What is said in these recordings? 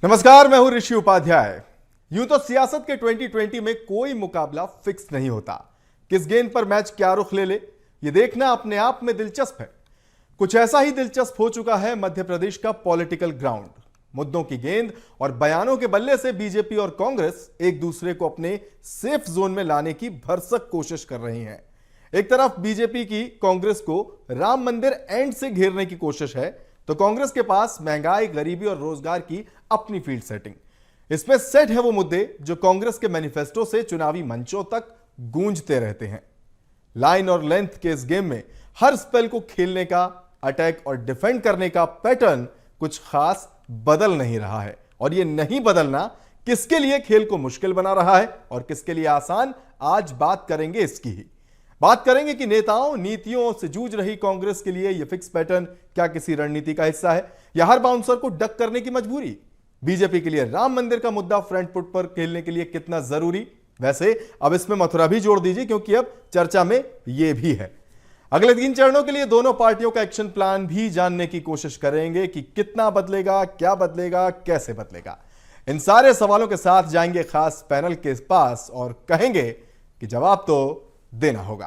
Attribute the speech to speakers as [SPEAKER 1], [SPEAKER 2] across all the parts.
[SPEAKER 1] नमस्कार, मैं हूं ऋषि उपाध्याय। यूं तो सियासत के 2020 में कोई मुकाबला फिक्स नहीं होता। किस गेंद पर मैच क्या रुख ले ये देखना अपने आप में दिलचस्प है। कुछ ऐसा ही दिलचस्प हो चुका है मध्य प्रदेश का पॉलिटिकल ग्राउंड। मुद्दों की गेंद और बयानों के बल्ले से बीजेपी और कांग्रेस एक दूसरे को अपने सेफ जोन में लाने की भरसक कोशिश कर रही हैं। एक तरफ बीजेपी की कांग्रेस को राम मंदिर एंड से घेरने की कोशिश है, तो कांग्रेस के पास महंगाई, गरीबी और रोजगार की अपनी फील्ड सेटिंग। इसमें सेट है वो मुद्दे जो कांग्रेस के मैनिफेस्टो से चुनावी मंचों तक गूंजते रहते हैं। लाइन और लेंथ के इस गेम में हर स्पेल को खेलने का, अटैक और डिफेंड करने का पैटर्न कुछ खास बदल नहीं रहा है। और यह नहीं बदलना किसके लिए खेल को मुश्किल बना रहा है और किसके लिए आसान, आज बात करेंगे इसकी ही। बात करेंगे कि नेताओं, नीतियों से जूझ रही कांग्रेस के लिए यह फिक्स पैटर्न क्या किसी रणनीति का हिस्सा है या हर बाउंसर को डक करने की मजबूरी। बीजेपी के लिए राम मंदिर का मुद्दा फ्रंट फुट पर खेलने के लिए कितना जरूरी। वैसे अब इसमें मथुरा भी जोड़ दीजिए, क्योंकि अब चर्चा में यह भी है। अगले 3 चरणों के लिए दोनों पार्टियों का एक्शन प्लान भी जानने की कोशिश करेंगे कि कितना बदलेगा, क्या बदलेगा, कैसे बदलेगा। इन सारे सवालों के साथ जाएंगे खास पैनल के पास और कहेंगे कि जवाब तो देना होगा।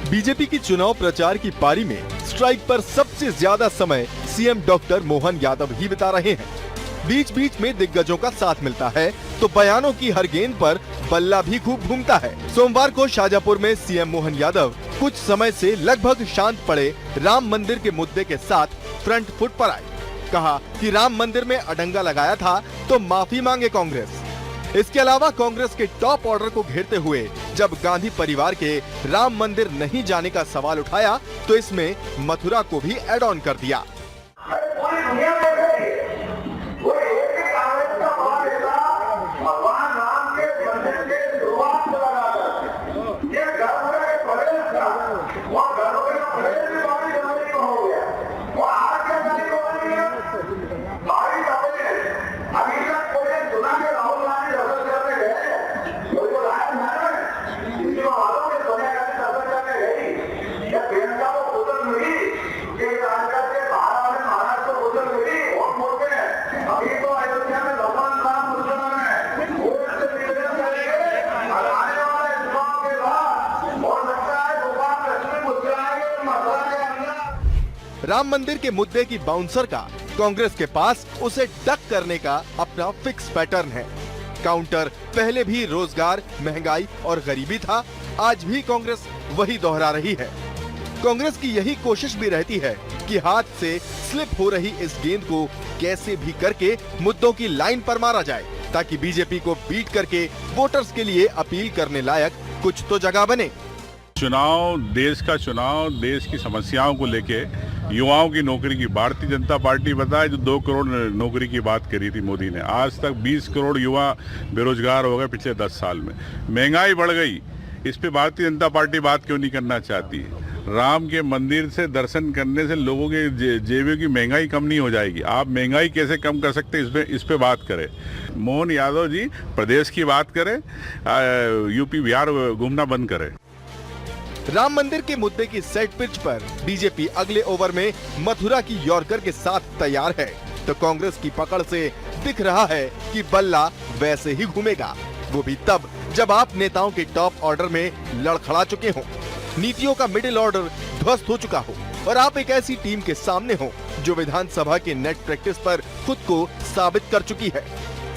[SPEAKER 1] बीजेपी की चुनाव प्रचार की पारी में स्ट्राइक पर सबसे ज्यादा समय सीएम डॉक्टर मोहन यादव ही बिता रहे हैं। बीच बीच में दिग्गजों का साथ मिलता है तो बयानों की हर गेंद पर बल्ला भी खूब घूमता है। सोमवार को शाजापुर में सीएम मोहन यादव कुछ समय से लगभग शांत पड़े राम मंदिर के मुद्दे के साथ फ्रंट फुट पर आए। कहा कि राम मंदिर में अडंगा लगाया था तो माफी मांगे कांग्रेस। इसके अलावा कांग्रेस के टॉप ऑर्डर को घेरते हुए जब गांधी परिवार के राम मंदिर नहीं जाने का सवाल उठाया तो इसमें मथुरा को भी एड ऑन कर दिया। राम मंदिर के मुद्दे की बाउंसर का कांग्रेस के पास उसे डक करने का अपना फिक्स पैटर्न है। काउंटर पहले भी रोजगार, महंगाई और गरीबी था, आज भी कांग्रेस वही दोहरा रही है। कांग्रेस की यही कोशिश भी रहती है कि हाथ से स्लिप हो रही इस गेंद को कैसे भी करके मुद्दों की लाइन पर मारा जाए, ताकि बीजेपी को बीट करके वोटर्स के लिए अपील करने लायक कुछ तो जगह बने।
[SPEAKER 2] चुनाव, देश की समस्याओं को लेके, युवाओं की नौकरी की, भारतीय जनता पार्टी बताए जो 2 करोड़ नौकरी की बात करी थी मोदी ने, आज तक 20 करोड़ युवा बेरोजगार हो गए पिछले 10 साल में। महंगाई बढ़ गई, इस पे भारतीय जनता पार्टी बात क्यों नहीं करना चाहती है? राम के मंदिर से दर्शन करने से लोगों के जेबों की महंगाई कम नहीं हो जाएगी। आप महंगाई कैसे कम कर सकते हैं, इस पे बात करें। मोहन यादव जी प्रदेश की बात करें, यूपी बिहार घूमना बंद करें।
[SPEAKER 1] राम मंदिर के मुद्दे की सेट पिच पर बीजेपी अगले ओवर में मथुरा की यॉर्कर के साथ तैयार है, तो कांग्रेस की पकड़ से दिख रहा है कि बल्ला वैसे ही घूमेगा, वो भी तब जब आप नेताओं के टॉप ऑर्डर में लड़खड़ा चुके हों, नीतियों का मिडिल ऑर्डर ध्वस्त हो चुका हो और आप एक ऐसी टीम के सामने हो जो विधानसभा के नेट प्रैक्टिस पर खुद को साबित कर चुकी है।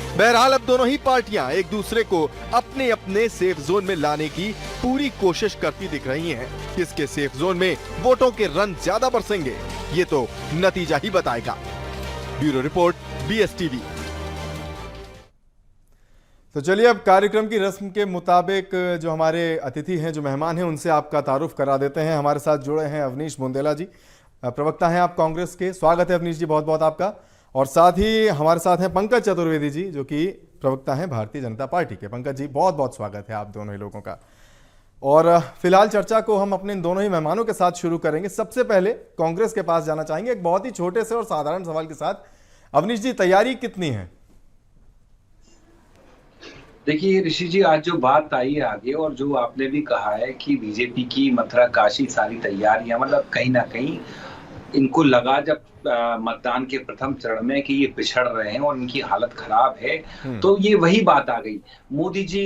[SPEAKER 1] बहरहाल अब दोनों ही पार्टियां एक दूसरे को अपने अपने सेफ जोन में लाने की पूरी कोशिश करती दिख रही हैं। किसके सेफ जोन में वोटों के रन ज्यादा बरसेंगे, ये तो नतीजा ही बताएगा। Bureau report, BSTV। तो चलिए अब कार्यक्रम की रस्म के मुताबिक जो हमारे अतिथि हैं, जो मेहमान हैं, उनसे आपका तारुफ करा देते हैं। हमारे साथ जुड़े हैं अवनीश बुंदेला जी, प्रवक्ता हैं आप कांग्रेस के। स्वागत है अवनीश जी, बहुत बहुत आपका। और साथ ही हमारे साथ हैं पंकज चतुर्वेदी जी, जो कि प्रवक्ता हैं भारतीय जनता पार्टी के। पंकज जी, बहुत बहुत स्वागत है आप दोनों ही लोगों का। और फिलहाल चर्चा को हम अपने इन दोनों ही मेहमानों के साथ शुरू करेंगे। सबसे पहले कांग्रेस के पास जाना चाहेंगे एक बहुत ही छोटे से और साधारण सवाल के साथ। अवनीश जी, तैयारी कितनी है
[SPEAKER 3] देखिए ऋषि जी, आज जो बात आई है आगे और जो आपने भी कहा है कि बीजेपी की मथुरा काशी सारी तैयारियां, मतलब कहीं ना कहीं इनको लगा जब मतदान के प्रथम चरण में कि ये पिछड़ रहे हैं और इनकी हालत खराब है,
[SPEAKER 1] हम्म।
[SPEAKER 3] तो ये वही बात आ गई। मोदी जी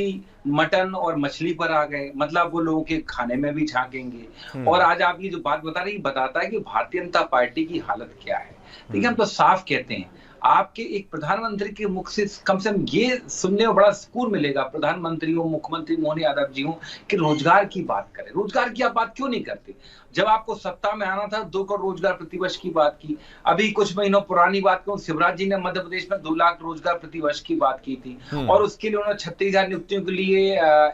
[SPEAKER 3] मटन और मछली पर आ गए, मतलब वो लोगों के खाने में भी झांकेंगे।
[SPEAKER 1] हम्म।
[SPEAKER 3] और आज आप ये जो बात बता रही बताता है कि भारतीय जनता पार्टी की हालत क्या है। देखिए, हम
[SPEAKER 1] हम्म।
[SPEAKER 3] तो साफ कहते हैं, आपके एक प्रधानमंत्री के मुख से कम ये सुनने में बड़ा सुकून मिलेगा, प्रधानमंत्री हो, मुख्यमंत्री मोहन यादव जी हो, कि रोजगार की बात करें। रोजगार की आप बात क्यों नहीं करते? जब आपको सत्ता में आना था 2 करोड़ रोजगार प्रतिवर्ष की बात की। अभी कुछ महीनों पुरानी बात कहूं, शिवराज जी ने मध्य प्रदेश में 2 लाख रोजगार प्रतिवर्ष की बात की थी।
[SPEAKER 1] हम्म।
[SPEAKER 3] और उसके लिए उन्होंने 36,000 नियुक्तियों के लिए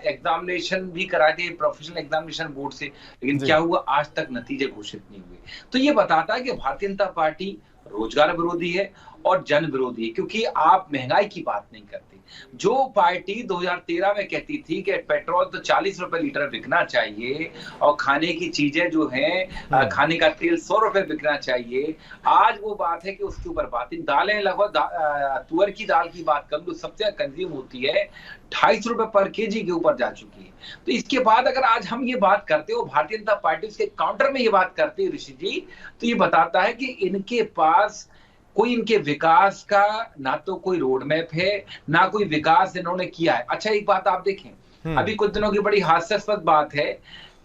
[SPEAKER 3] एग्जामिनेशन भी कराए थे प्रोफेशनल एग्जामिनेशन बोर्ड से। लेकिन
[SPEAKER 1] जी।
[SPEAKER 3] क्या हुआ? आज तक नतीजे घोषित नहीं हुए। तो ये बताता है कि भारतीय जनता पार्टी रोजगार विरोधी है और जन विरोधी है, क्योंकि आप महंगाई की बात नहीं करते। जो पार्टी 2013 में कहती थी कि पेट्रोल तो 40 रुपए लीटर बिकना चाहिए और खाने की चीजें जो हैं, खाने का तेल 100 रुपए बिकना चाहिए, आज वो बात है कि उसके ऊपर बात। दालें लगभग तुअर की दाल की बात करूं तो सबसे कंज्यूम होती है 250 रुपए पर केजी के ऊपर जा चुकी है। तो इसके बाद अगर आज हम ये बात करते हो, भारतीय जनता पार्टी उसके काउंटर में ये बात करते हैं ऋषि जी, तो ये बताता है कि इनके पास कोई इनके विकास का ना तो कोई रोड मैप है, ना कोई विकास इन्होंने किया है। अच्छा, एक बात आप देखें, अभी कुछ दिनों की बड़ी हास्यास्पद बात है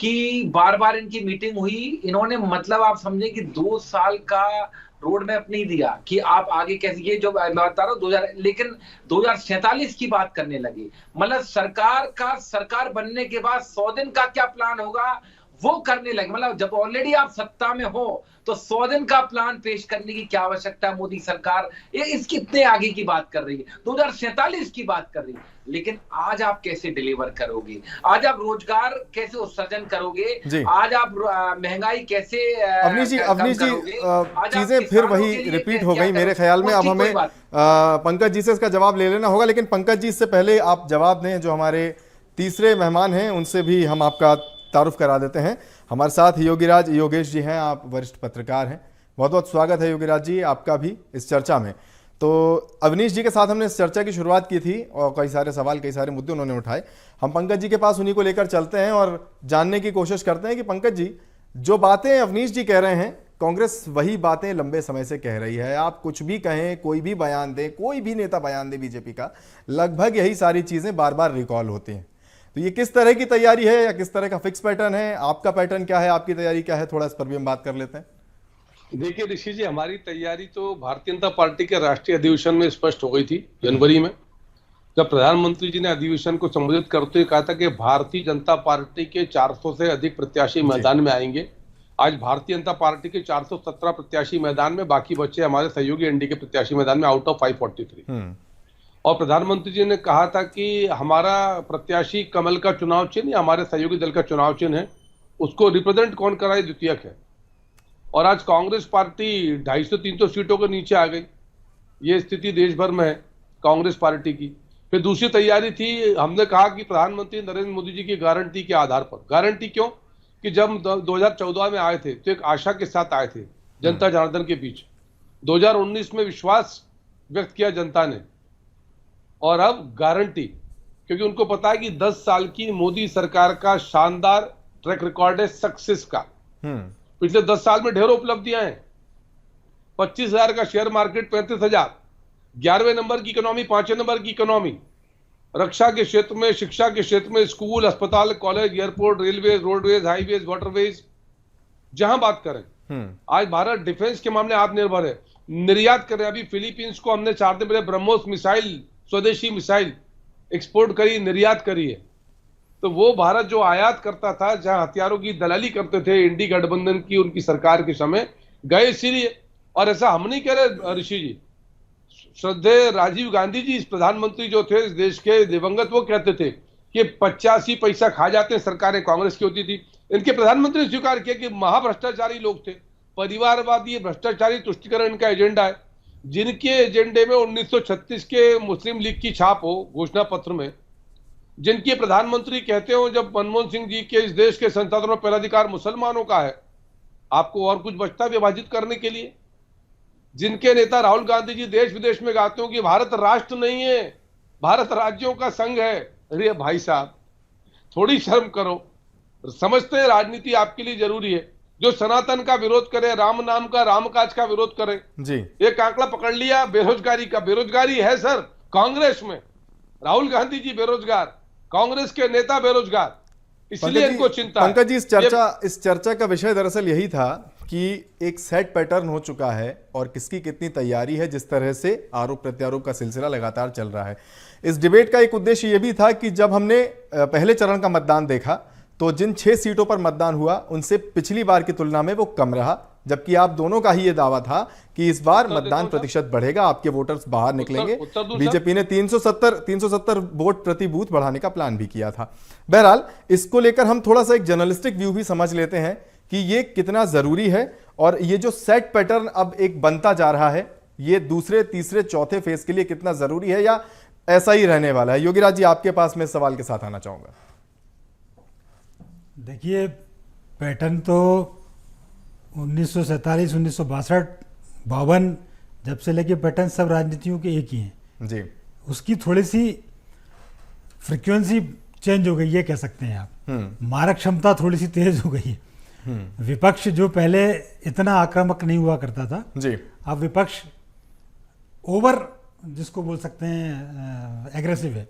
[SPEAKER 3] कि बार बार इनकी मीटिंग हुई, इन्होंने मतलब आप समझे कि 2 साल का रोड मैप नहीं दिया कि आप आगे कैसे, ये जो मैं बता रहा हूँ 2000, लेकिन 2047 की बात करने लगे। मतलब सरकार बनने के बाद 100 दिन का क्या प्लान होगा वो करने लगे। मतलब जब ऑलरेडी आप सत्ता में हो तो 100 दिन का प्लान पेश करने की क्या आवश्यकता है? मोदी सरकार ये इसकी इतने आगे की बात कर रही है, 2047 की बात कर रही है। लेकिन आज आप कैसे डिलीवर करोगे? आज आप रोजगार कैसे उत्सर्जन करोगे?
[SPEAKER 1] जी।
[SPEAKER 3] आज आप महंगाई कैसे
[SPEAKER 1] अवनीश जी,
[SPEAKER 3] कम करोगे? आज आप
[SPEAKER 1] चीजें फिर
[SPEAKER 3] किसानों
[SPEAKER 1] वही
[SPEAKER 3] के लिए
[SPEAKER 1] रिपीट हो
[SPEAKER 3] क्या
[SPEAKER 1] गई मेरे
[SPEAKER 3] करोगे?
[SPEAKER 1] ख्याल में। अब
[SPEAKER 3] उसकी कोई
[SPEAKER 1] हमें
[SPEAKER 3] बात
[SPEAKER 1] पंकज जी से इसका जवाब ले लेना होगा, लेकिन पंकज जी इससे पहले आप जवाब दें, जो हमारे तीसरे मेहमान हैं उनसे भी हम आपका तारुफ करा देते हैं। हमारे साथ योगेश जी हैं, आप वरिष्ठ पत्रकार हैं। बहुत बहुत स्वागत है योगीराज जी आपका भी इस चर्चा में। तो अवनीश जी के साथ हमने इस चर्चा की शुरुआत की थी और कई सारे सवाल, कई सारे मुद्दे उन्होंने उठाए। हम पंकज जी के पास उन्हीं को लेकर चलते हैं और जानने की कोशिश करते हैं कि पंकज जी, जो बातें अवनीश जी कह रहे हैं, कांग्रेस वही बातें लंबे समय से कह रही है। आप कुछ भी कहें, कोई भी बयान दें, कोई भी नेता बयान दे बीजेपी का, लगभग यही सारी चीजें बार बार रिकॉल होती हैं। तो ये किस तरह की तैयारी है या किस तरह का फिक्स पैटर्न है? आपका पैटर्न क्या है, आपकी तैयारी क्या है? थोड़ा इस पर भी हम बात कर लेते हैं।
[SPEAKER 4] देखिए ऋषि जी, हमारी तैयारी तो भारतीय जनता पार्टी के राष्ट्रीय अधिवेशन में स्पष्ट हो गई थी जनवरी में, जब प्रधानमंत्री जी ने अधिवेशन को संबोधित करते हुए कहा था कि भारतीय जनता पार्टी के 400 से अधिक प्रत्याशी मैदान में आएंगे। आज भारतीय जनता पार्टी के 417 प्रत्याशी मैदान में, बाकी बच्चे हमारे सहयोगी एनडीए के प्रत्याशी मैदान में, आउट ऑफ 543। और प्रधानमंत्री जी ने कहा था कि हमारा प्रत्याशी कमल का चुनाव चिन्ह, हमारे सहयोगी दल का चुनाव चिन्ह है, उसको रिप्रेजेंट कौन कराए द्वितीयक है। और आज कांग्रेस पार्टी 250-300 सीटों के नीचे आ गई। ये स्थिति देश भर में है कांग्रेस पार्टी की। फिर दूसरी तैयारी थी, हमने कहा कि प्रधानमंत्री नरेंद्र मोदी जी की गारंटी के आधार पर। गारंटी क्यों? कि जब 2014 में आए थे तो एक आशा के साथ आए थे जनता जनार्दन के बीच। 2019 में विश्वास व्यक्त किया जनता ने, और अब गारंटी, क्योंकि उनको पता है कि 10 साल की मोदी सरकार का शानदार ट्रैक रिकॉर्ड है सक्सेस का। पिछले 10 साल में ढेरों उपलब्धियां हैं। 25,000 का शेयर मार्केट, 35,000, 11वें नंबर की इकोनॉमी, 5वें नंबर की इकोनॉमी, रक्षा के क्षेत्र में, शिक्षा के क्षेत्र में, स्कूल, अस्पताल, college, airport, railway, roadways, highways, waterways, जहां बात करें। आज भारत डिफेंस के मामले आत्मनिर्भर है, निर्यात कर रहे हैं। अभी फिलीपींस को हमने 4 दिन पहले ब्रह्मोस मिसाइल, स्वदेशी मिसाइल एक्सपोर्ट करी, निर्यात करी है। तो वो भारत जो आयात करता था, जहां हथियारों की दलाली करते थे इंडी गठबंधन की, उनकी सरकार के समय, गए इसीलिए। और ऐसा हम नहीं कह रहे ऋषि जी, श्रद्धेय राजीव गांधी जी इस प्रधानमंत्री जो थे इस देश के दिवंगत, वो कहते थे कि 85 पैसा खा जाते हैं सरकारें कांग्रेस की होती थी। इनके प्रधानमंत्री ने स्वीकार किया कि महाभ्रष्टाचारी लोग थे, परिवारवादी भ्रष्टाचारी तुष्टिकरण का एजेंडा है। जिनके एजेंडे में 1936 के मुस्लिम लीग की छाप हो घोषणा पत्र में, जिनके प्रधानमंत्री कहते हो जब मनमोहन सिंह जी के इस देश के संसाधनों में पहला अधिकार मुसलमानों का है, आपको और कुछ बचता विभाजित करने के लिए। जिनके नेता राहुल गांधी जी देश विदेश में गाते हो कि भारत राष्ट्र नहीं है, भारत राज्यों का संघ है। अरे भाई साहब, थोड़ी शर्म करो। समझते हैं राजनीति आपके लिए जरूरी है। जो सनातन का विरोध करे, राम नाम का, राम काज का विरोध करे,
[SPEAKER 1] जी
[SPEAKER 4] एक आंकड़ा पकड़ लिया बेरोजगारी का। बेरोजगारी है सर कांग्रेस में, राहुल गांधी जी बेरोजगार, कांग्रेस के नेता बेरोजगार, इसलिए इनको चिंता है।
[SPEAKER 1] पंकज जी, इस चर्चा का विषय दरअसल यही था कि एक सेट पैटर्न हो चुका है और किसकी कितनी तैयारी है, जिस तरह से आरोप प्रत्यारोप का सिलसिला लगातार चल रहा है। इस डिबेट का एक उद्देश्य यह भी था कि जब हमने पहले चरण का मतदान देखा तो जिन 6 सीटों पर मतदान हुआ उनसे पिछली बार की तुलना में वो कम रहा, जबकि आप दोनों का ही ये दावा था कि इस बार मतदान प्रतिशत बढ़ेगा, आपके वोटर्स बाहर निकलेंगे। बीजेपी ने 370 वोट प्रति बूथ बढ़ाने का प्लान भी किया था। बहरहाल इसको लेकर हम थोड़ा सा एक जर्नलिस्टिक व्यू भी समझ लेते हैं कि ये कितना जरूरी है और ये जो सेट पैटर्न अब एक बनता जा रहा है, ये दूसरे, तीसरे, चौथे फेज के लिए कितना जरूरी है या ऐसा ही रहने वाला है। योगीराज जी, आपके पास मैं सवाल के साथ आना चाहूंगा।
[SPEAKER 5] देखिए, पैटर्न तो 1947, 1962, 52 जब से लेके पैटर्न सब राजनीतियों के एक ही हैं
[SPEAKER 1] जी।
[SPEAKER 5] उसकी थोड़ी सी फ्रीक्वेंसी चेंज हो गई, ये कह सकते हैं आप। मारक क्षमता थोड़ी सी तेज हो गई है। विपक्ष जो पहले इतना आक्रामक नहीं हुआ करता था
[SPEAKER 1] जी,
[SPEAKER 5] अब विपक्ष ओवर, जिसको बोल सकते हैं एग्रेसिव है।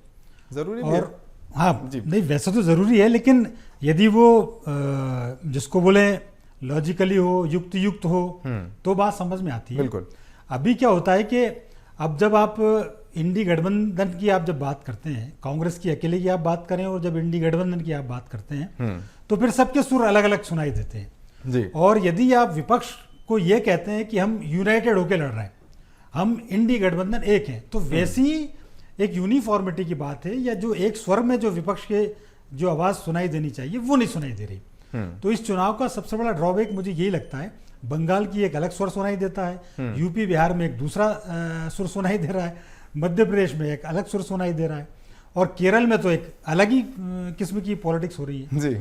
[SPEAKER 1] जरूरी भी है।
[SPEAKER 5] और हाँ नहीं, वैसे तो ज़रूरी है, लेकिन यदि वो जिसको बोले लॉजिकली हो, युक्त हो, तो बात समझ में आती है।
[SPEAKER 1] बिल्कुल।
[SPEAKER 5] अभी क्या होता है कि अब जब आप इंडी गठबंधन की आप जब बात करते हैं, कांग्रेस की अकेले की आप बात करें और जब इंडी गठबंधन की आप बात करते हैं, तो फिर सबके सुर अलग अलग सुनाई देते हैं
[SPEAKER 1] जी।
[SPEAKER 5] और यदि आप विपक्ष को ये कहते हैं कि हम यूनाइटेड होकर लड़ रहे हैं, हम इंडी गठबंधन एक हैं, तो वैसी एक यूनिफॉर्मिटी की बात है, या जो एक स्वर में जो विपक्ष के जो आवाज सुनाई देनी चाहिए वो नहीं सुनाई दे रही। तो इस चुनाव का सबसे बड़ा ड्रॉबैक मुझे यही लगता है, बंगाल की एक अलग स्वर सुनाई देता है, यूपी बिहार में एक दूसरा सुर सुनाई दे रहा है, मध्य प्रदेश में एक अलग सुर सुनाई दे रहा है और केरल में तो एक अलग ही किस्म की पॉलिटिक्स हो रही है
[SPEAKER 1] जी।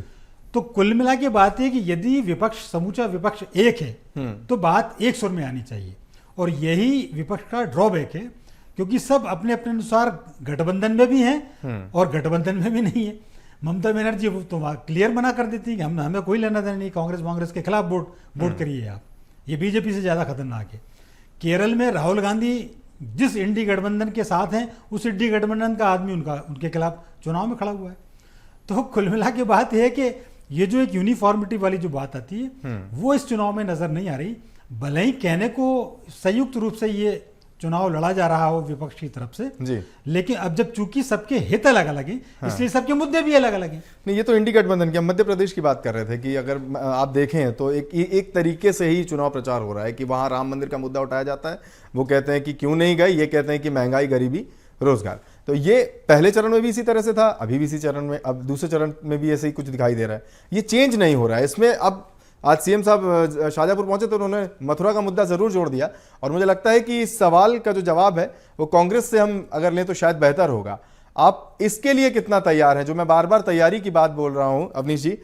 [SPEAKER 5] तो कुल मिला के बात है कि यदि विपक्ष, समूचा विपक्ष एक है तो बात एक सुर में आनी चाहिए और यही विपक्ष का ड्रॉबैक है, क्योंकि सब अपने अपने अनुसार गठबंधन में भी हैं और गठबंधन में भी नहीं है। ममता बनर्जी तो क्लियर मना कर देती है कि हमें कोई लेना देना नहीं, कांग्रेस के खिलाफ वोट करिए आप, ये बीजेपी से ज्यादा खतरनाक है। केरल में राहुल गांधी जिस इंडी गठबंधन के साथ हैं उस इंडी गठबंधन का आदमी उनके खिलाफ चुनाव में खड़ा हुआ है। तो कुल मिला के बात यह है कि ये जो एक यूनिफॉर्मिटी वाली जो बात आती है वो इस चुनाव में नजर नहीं आ रही। भले ही कहने को संयुक्त रूप से ये चुनाव लड़ा जा रहा हो विपक्ष की तरफ से
[SPEAKER 1] जी,
[SPEAKER 5] लेकिन अब जब चूंकि सबके हित अलग अलग हैं, इसलिए सबके मुद्दे भी अलग अलग हैं।
[SPEAKER 1] नहीं, ये तो इंडी गठबंधन की, हम मध्य प्रदेश की बात कर रहे थे कि अगर आप देखें तो एक तरीके से ही चुनाव प्रचार हो रहा है कि वहां राम मंदिर का मुद्दा उठाया जाता है, वो कहते हैं कि क्यों नहीं गए, ये कहते हैं कि महंगाई, गरीबी, रोजगार। तो ये पहले चरण में भी इसी तरह से था, अभी भी इसी चरण में, अब दूसरे चरण में भी ऐसे ही कुछ दिखाई दे रहा है। ये चेंज नहीं हो रहा है इसमें। अब आज सीएम साहब शाहजहांपुर पहुंचे तो उन्होंने मथुरा का मुद्दा जरूर जोड़ दिया और मुझे लगता है कि इस सवाल का जो जवाब है वो कांग्रेस से हम अगर लें तो शायद बेहतर होगा। आप इसके लिए कितना तैयार हैं? जो मैं बार बार तैयारी की बात बोल रहा हूं अवनीश जी,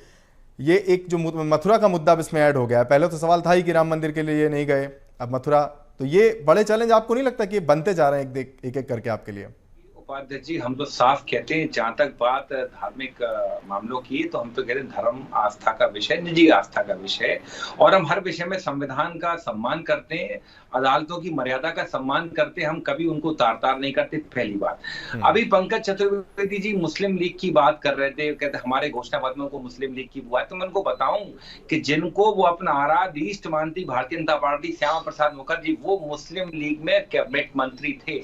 [SPEAKER 1] ये एक जो मथुरा का मुद्दा इसमें ऐड हो गया है। पहले तो सवाल था ही कि राम मंदिर के लिए नहीं गए, अब मथुरा, तो ये बड़े चैलेंज आपको नहीं लगता कि बनते जा रहे हैं एक एक करके आपके लिए?
[SPEAKER 3] उपाध्यक्ष जी, हम तो साफ कहते हैं, जहां तक बात धार्मिक मामलों की, तो हम तो कहते हैं धर्म आस्था का विषय, निजी आस्था का विषय, और हम हर विषय में संविधान का सम्मान करते हैं, अदालतों की मर्यादा का सम्मान करते हैं, हम कभी उनको तार नहीं करते। पहली बात। अभी पंकज चतुर्वेदी जी मुस्लिम लीग की बात कर रहे थे, कहते हमारे घोषणा पत्र को मुस्लिम लीग की बुआ है, तो मैं उनको बताऊं कि जिनको वो अपना आराध्य इष्ट मानती भारतीय जनता पार्टी, श्यामा प्रसाद मुखर्जी, वो मुस्लिम लीग में कैबिनेट मंत्री थे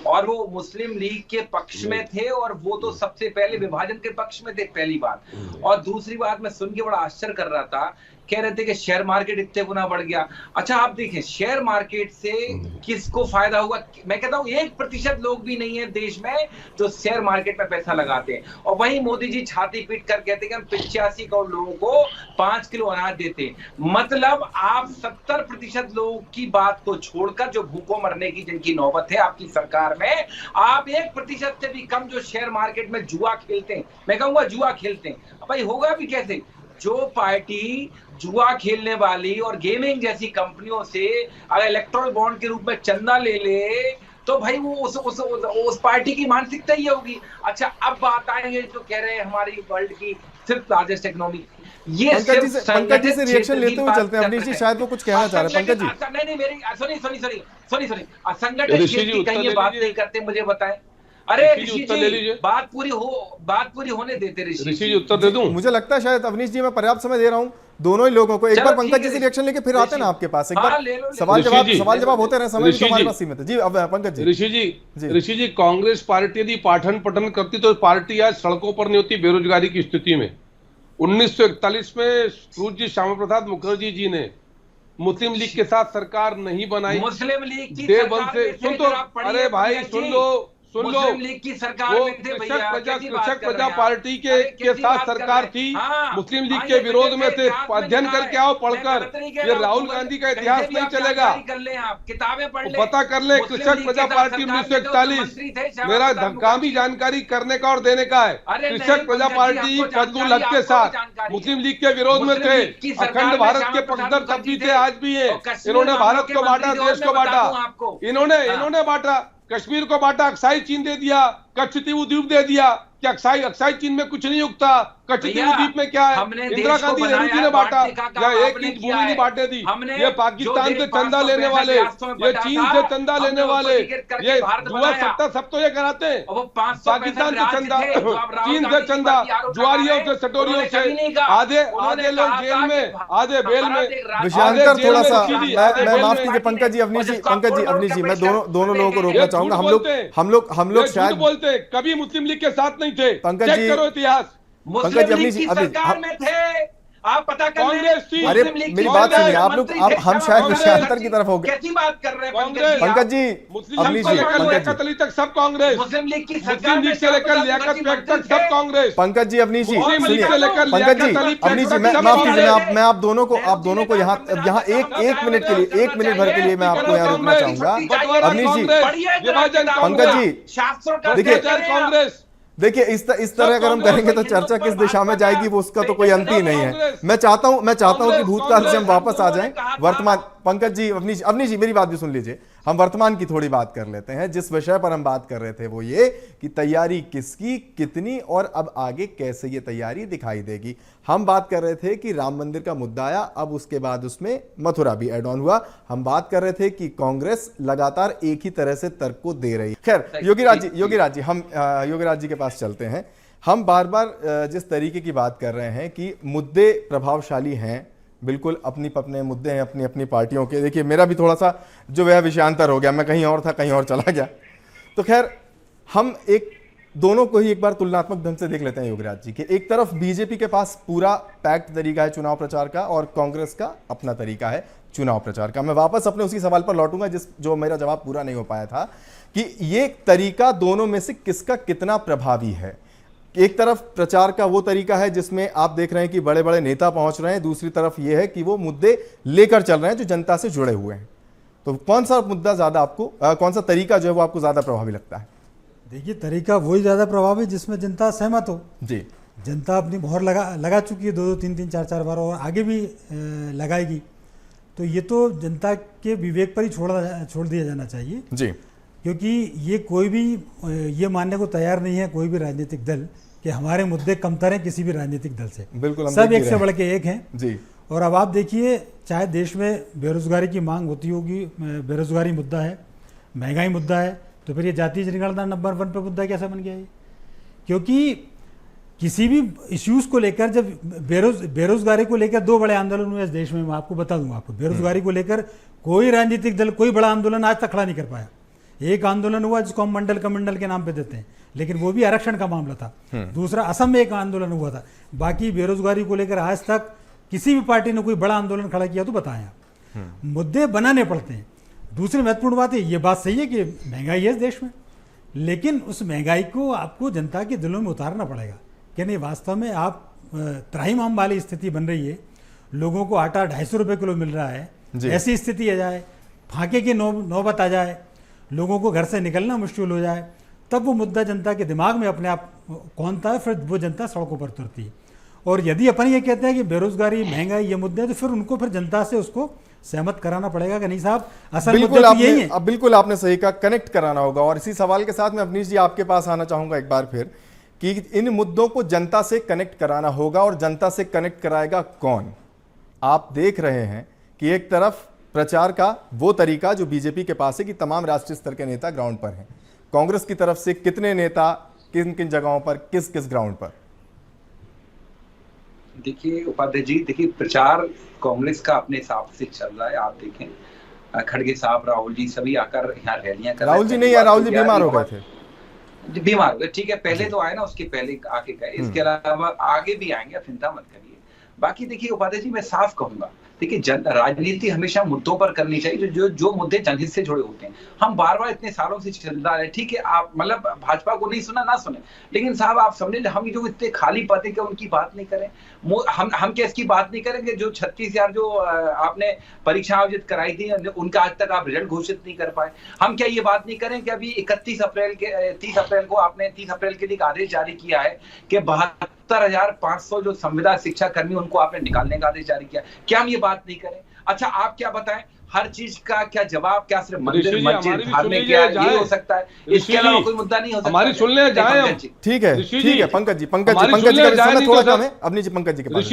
[SPEAKER 3] और वो मुस्लिम लीग के पक्ष में थे और वो तो सबसे पहले विभाजन के पक्ष में थे, पहली बात। और दूसरी बात, मैं सुन के बड़ा आश्चर्य कर रहा था, कह रहे थे कि शेयर मार्केट इतने गुना बढ़ गया। अच्छा, आप देखें शेयर मार्केट से किसको फायदा हुआ? मैं कहता हूं 1% लोग भी नहीं है देश में जो शेयर मार्केट में पैसा लगाते हैं, और वहीं मोदी जी छाती पीट कर कहते हैं कि हम 85 करोड़ लोगों को 5 किलो अनाज देते हैं। मतलब आप 70% लोगों की बात को छोड़कर जो भूखों मरने की जिनकी नौबत है आपकी सरकार में, आप 1% से भी कम जो शेयर मार्केट में जुआ खेलते हैं, मैं कहूंगा जुआ खेलते हैं। भाई होगा भी कैसे? जो पार्टी जुआ खेलने वाली और गेमिंग जैसी कंपनियों से अगर इलेक्ट्रॉनिक बॉन्ड के रूप में चंदा ले ले तो भाई वो उस पार्टी की मानसिकता ही होगी। अच्छा, अब बात आएंगे जो कह रहे हैं हमारी वर्ल्ड की सिर्फ लार्जेस्ट इकोनॉमी, ये
[SPEAKER 1] पंकज जी से रिएक्शन लेते हुए चलते हैं। अवनीश जी शायद वो कुछ कहना चाह रहे हैं। पंकज जी
[SPEAKER 3] नहीं मेरी सॉरी असंगठित क्षेत्र की कहीं बात नहीं करते, मुझे बताएं। अरे ऋषि जी बात पूरी होने देते। ऋषि जी
[SPEAKER 4] उत्तर दे दूं?
[SPEAKER 1] मुझे लगता है शायद अवनीश जी मैं पर्याप्त समय दे रहा हूं दोनों ही लोगों को। एक बार पंकज जी से रिएक्शन लेके फिर आते हैं ना आपके पास, एक बार सवाल जवाब होते रहे, समय भी हमारे पास सीमित है। जी अब पंकज जी।
[SPEAKER 4] ऋषि जी कांग्रेस पार्टी यदि पाठन पठन करती तो पार्टी आज सड़कों पर नहीं होती बेरोजगारी की स्थिति में। 1941 में पूज्य श्यामा प्रसाद मुखर्जी जी ने मुस्लिम लीग के साथ सरकार नहीं बनाई।
[SPEAKER 3] मुस्लिम लीग की
[SPEAKER 4] देवबंद से सुन तो, अरे भाई सुन लो
[SPEAKER 3] मुस्लिम लीग की सरकार में थे भैया,
[SPEAKER 4] कृषक प्रजा पार्टी के साथ सरकार थी। मुस्लिम लीग के विरोध में थे। अध्ययन करके आओ, पढ़कर। ये राहुल गांधी का इतिहास नहीं चलेगा,
[SPEAKER 3] किताबें पढ़ ले,
[SPEAKER 4] पता कर ले। कृषक प्रजा पार्टी 1941 मेरा कामी जानकारी करने का और देने का है। कृषक प्रजा पार्टी फजलुल हक के साथ मुस्लिम लीग के विरोध में थे। अखंड भारत के पक्षधर तब भी थे, आज भी है। इन्होंने भारत को बांटा, देश को बांटा, इन्होंने बांटा, कश्मीर को बांटा, अक्साई चीन दे दिया, कच्छ द्वीप दे दिया। क्या अक्साई चीन में कुछ नहीं उगता? कच्छ द्वीप में क्या है? इंदिरा गांधी नेहरू जी ने बांटा, या एक इंच भूमि नहीं बांटे दी। ये पाकिस्तान से चंदा लेने वाले, ये चीन से चंदा लेने वाले, ये जुआ सट्टा सब तो ये कराते हैं। पाकिस्तान से चंदा, चीन से चंदा, जुआरियों से, सटोरियों से, आधे लोग जेल में, आधे बेल में।
[SPEAKER 1] विषयांतर थोड़ा सा मैं माफ कीजिए पंकज जी, अवनीश जी मैं दोनों लोगों को रोकना चाहूंगा। हम लोग शायद
[SPEAKER 4] बोलते कभी मुस्लिम लीग के साथ नहीं थे।
[SPEAKER 1] पंकज जी
[SPEAKER 4] करो इतिहास,
[SPEAKER 3] मुस्लिम लीग की सरकार में थे, आप पता कर लें।
[SPEAKER 1] अरे मेरी बात सुनिए, आप लोग हम शायद विषयांतर की तरफ हो गए।
[SPEAKER 3] कैसी बात कर रहे हैं
[SPEAKER 1] पंकज जी?
[SPEAKER 4] अवनीश जी, लियाकत अली तक सब कांग्रेस,
[SPEAKER 3] मुस्लिम लीग की
[SPEAKER 4] मुस्लिम लीग से लेकर लियाकत बेग तक सब कांग्रेस।
[SPEAKER 1] पंकज जी, अवनीश जी सुनिए,
[SPEAKER 4] पंकज जी,
[SPEAKER 1] अवनीश जी मैं माफ कीजिए, मैं आप दोनों को यहाँ एक मिनट भर के लिए मैं आपको यहाँ रोकना चाहूंगा। अवनीश जी, पंकज जी
[SPEAKER 4] देखिए
[SPEAKER 1] देखिए इस तरह अगर हम करेंगे तो चर्चा किस दिशा में जाएगी वो उसका तो कोई अंत ही नहीं है। मैं चाहता हूं कि भूतकाल से हम वापस आ जाएं वर्तमान। पंकज जी, अवनीश जी मेरी बात भी सुन लीजिए। हम वर्तमान की थोड़ी बात कर लेते हैं। जिस विषय पर हम बात कर रहे थे वो ये कि तैयारी किसकी, कितनी और अब आगे कैसे ये तैयारी दिखाई देगी। हम बात कर रहे थे कि राम मंदिर का मुद्दा आया, अब उसके बाद उसमें मथुरा भी एड ऑन हुआ। हम बात कर रहे थे कि कांग्रेस लगातार एक ही तरह से तर्क को दे रही। खैर योगीराज जी के पास चलते हैं। हम बार बार जिस तरीके की बात कर रहे हैं कि मुद्दे प्रभावशाली हैं, बिल्कुल अपने मुद्दे हैं अपनी अपनी पार्टियों के। देखिए मेरा भी थोड़ा सा जो वह विषयांतर हो गया, मैं कहीं और था कहीं और चला गया। तो खैर हम दोनों को ही एक बार तुलनात्मक ढंग से देख लेते हैं योगराज जी के। एक तरफ बीजेपी के पास पूरा पैक्ट तरीका है चुनाव प्रचार का और कांग्रेस का अपना तरीका है चुनाव प्रचार का। मैं वापस अपने उसी सवाल पर लौटूंगा जो मेरा जवाब पूरा नहीं हो पाया था कि ये तरीका दोनों में से किसका कितना प्रभावी है। एक तरफ प्रचार का वो तरीका है जिसमें आप देख रहे हैं कि बड़े बड़े नेता पहुंच रहे हैं, दूसरी तरफ ये है कि वो मुद्दे लेकर चल रहे हैं जो जनता से जुड़े हुए हैं। तो कौन सा मुद्दा ज्यादा आपको कौन सा तरीका जो है वो आपको ज्यादा प्रभावी लगता है?
[SPEAKER 5] देखिए तरीका वही ज्यादा प्रभावी जिसमें जनता सहमत हो।
[SPEAKER 1] जी,
[SPEAKER 5] जनता अपनी मोहर लगा चुकी है 2-2, 3-3, 4-4 बार और आगे भी लगाएगी। तो ये तो जनता के विवेक पर ही छोड़ दिया जाना चाहिए
[SPEAKER 1] जी,
[SPEAKER 5] क्योंकि ये कोई भी ये मानने को तैयार नहीं है कोई भी राजनीतिक दल कि हमारे मुद्दे कमतर हैं किसी भी राजनीतिक दल से।
[SPEAKER 1] बिल्कुल
[SPEAKER 5] सब एक से बढ़ के एक हैं
[SPEAKER 1] जी।
[SPEAKER 5] और अब आप देखिए, चाहे देश में बेरोजगारी की मांग होती होगी, बेरोजगारी मुद्दा है, महंगाई मुद्दा है, तो फिर ये जातीय जनगणना नंबर 1 पे मुद्दा कैसा बन गया है? क्योंकि किसी भी इश्यूज को लेकर, जब बेरोजगारी को लेकर 2 बड़े आंदोलन हुए इस देश में, मैं आपको बता दूंगा। आपको बेरोजगारी को लेकर कोई राजनीतिक दल कोई बड़ा आंदोलन आज तक खड़ा नहीं कर पाया। एक आंदोलन हुआ जिसको हम मंडल कमंडल के नाम पे देते हैं, लेकिन वो भी आरक्षण का मामला था। दूसरा असम में एक आंदोलन हुआ था। बाकी बेरोजगारी को लेकर आज तक किसी भी पार्टी ने कोई बड़ा आंदोलन खड़ा किया तो बताया। मुद्दे बनाने पड़ते हैं। दूसरी महत्वपूर्ण बात है, ये बात सही है कि महंगाई है इस देश में, लेकिन उस महंगाई को आपको जनता के दिलों में उतारना पड़ेगा कि नहीं वास्तव में आप त्राहिमाम वाली स्थिति बन रही है, लोगों को आटा 250 रुपये किलो मिल रहा है, ऐसी स्थिति आ जाए, फाके की नौबत आ जाए, लोगों को घर से निकलना मुश्किल हो जाए, तब वो मुद्दा जनता के दिमाग में अपने आप कौनता है, फिर वो जनता सड़कों पर उतरती है। और यदि अपन ये कहते हैं कि बेरोजगारी महंगाई ये मुद्दे हैं, तो फिर उनको फिर जनता से उसको सहमत कराना पड़ेगा कि नहीं साहब, असल
[SPEAKER 1] बिल्कुल
[SPEAKER 5] मुद्दा तो यही है।
[SPEAKER 1] अब बिल्कुल आपने सही कहा, कनेक्ट कराना होगा। और इसी सवाल के साथ मैं अवनीश जी आपके पास आना चाहूंगा एक बार फिर कि इन मुद्दों को जनता से कनेक्ट कराना होगा, और जनता से कनेक्ट कराएगा कौन? आप देख रहे हैं कि एक तरफ प्रचार का वो तरीका जो बीजेपी के पास है कि तमाम राष्ट्रीय स्तर के नेता ग्राउंड पर हैं, कांग्रेस की तरफ से कितने नेता किन किन जगहों पर, किस किस ग्राउंड पर?
[SPEAKER 3] देखिए उपाध्याय जी, देखिए प्रचार कांग्रेस का अपने हिसाब से चल रहा है। आप देखें खड़गे साहब, राहुल जी सभी आकर यहाँ रैलियां कर रहे हैं।
[SPEAKER 1] राहुल जी नहीं है, राहुल जी बीमार हो गए थे।
[SPEAKER 3] बीमार हो गए, ठीक है, पहले तो आए ना, उसके पहले आके गए। इसके अलावा आगे भी आएंगे, आप चिंता मत करिए। बाकी देखिए उपाध्याय जी, मैं साफ कहूंगा, देखिए राजनीति हमेशा मुद्दों पर करनी चाहिए जो मुद्दे जनहित से जुड़े होते हैं। हम बार बार इतने सालों से चलता रहे, ठीक है, आप मतलब भाजपा को नहीं सुना ना सुने, लेकिन साहब आप समझे, हम जो इतने खाली पते क्या उनकी बात नहीं करें? हम क्या इसकी बात नहीं करेंगे जो 36,000 जो आपने परीक्षा आयोजित कराई थी, उनका आज तक आप रिजल्ट घोषित नहीं कर पाए? हम क्या ये बात नहीं करें कि अभी 30 अप्रैल को आपने 30 अप्रैल के लिए एक आदेश जारी किया है कि 72,500 जो संविदा शिक्षा कर्मी उनको आपने निकालने का आदेश जारी किया? क्या हम ये बात नहीं करें? अच्छा आप क्या बताएं, हर चीज का क्या जवाब, क्या सिर्फ मंदिर मस्जिद धार्मिक क्या ये हो सकता है? इसके अलावा कोई मुद्दा नहीं हो सकता?
[SPEAKER 4] हमारी सुन ले जाए।
[SPEAKER 1] ठीक है पंकज जी का समय थोड़ा कम है। अवनीश जी, पंकज जी के पास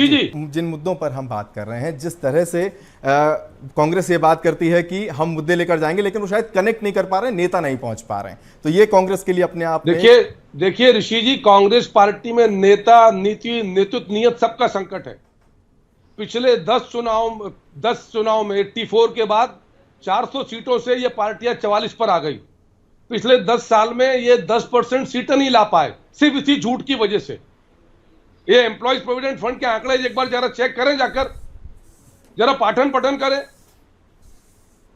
[SPEAKER 1] जिन मुद्दों पर हम बात कर रहे हैं, जिस तरह से कांग्रेस ये बात करती है कि हम मुद्दे लेकर जाएंगे, लेकिन वो शायद कनेक्ट नहीं कर पा रहे हैं, नेता नहीं पहुंच पा रहे हैं, तो ये कांग्रेस के लिए अपने आप
[SPEAKER 4] देखिए ऋषि जी, कांग्रेस पार्टी में नेता, नीति, नेतृत्व, नियत सबका संकट है। पिछले 10 चुनाव में 84 के बाद 400 सीटों से ये पार्टियां 44 पर आ गई। पिछले 10 साल में ये 10% सीटें नहीं ला पाए, सिर्फ इसी झूठ की वजह से। ये एम्प्लॉयज प्रोविडेंट फंड के आंकड़े एक बार जरा चेक करें, जाकर जरा पाठन पठन करें।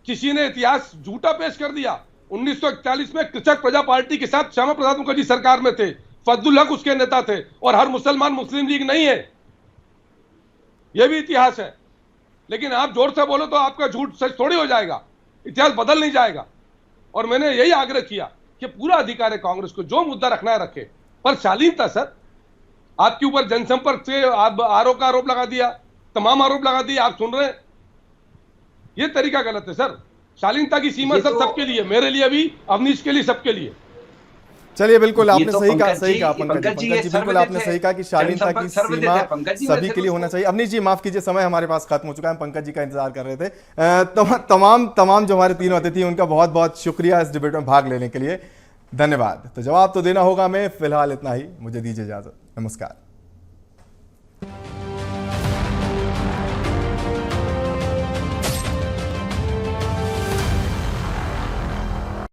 [SPEAKER 4] किसी ने इतिहास झूठा पेश कर दिया। 1941 में कृषक प्रजा पार्टी के साथ श्यामा प्रसाद मुखर्जी सरकार में थे, फजलुल हक उसके नेता थे, और हर मुसलमान मुस्लिम लीग नहीं है, यह भी इतिहास है। लेकिन आप जोर से बोलो तो आपका झूठ सच थोड़ी हो जाएगा, इतिहास बदल नहीं जाएगा। और मैंने यही आग्रह किया कि पूरा अधिकार है कांग्रेस को, जो मुद्दा रखना है रखे, पर शालीनता। सर आपके ऊपर जनसंपर्क से आरोप का आरोप लगा दिया, तमाम आरोप लगा दिए, आप सुन रहे हैं, यह तरीका गलत है सर। शालीनता की सीमा सबके लिए, मेरे लिए भी, अवनीश के लिए, सबके लिए।
[SPEAKER 1] चलिए बिल्कुल आपने सही कहा पंकज जी, बिल्कुल आपने सही कहा कि शालीनता की सीमा सभी के लिए होना चाहिए। अवनीश जी माफ कीजिए, समय हमारे पास खत्म हो चुका है, हम पंकज जी का इंतजार कर रहे थे। तमाम जो हमारे तीनों अतिथि उनका बहुत बहुत शुक्रिया इस डिबेट में भाग लेने के लिए, धन्यवाद। तो जवाब तो देना होगा हमें, फिलहाल इतना ही, मुझे दीजिए इजाजत, नमस्कार।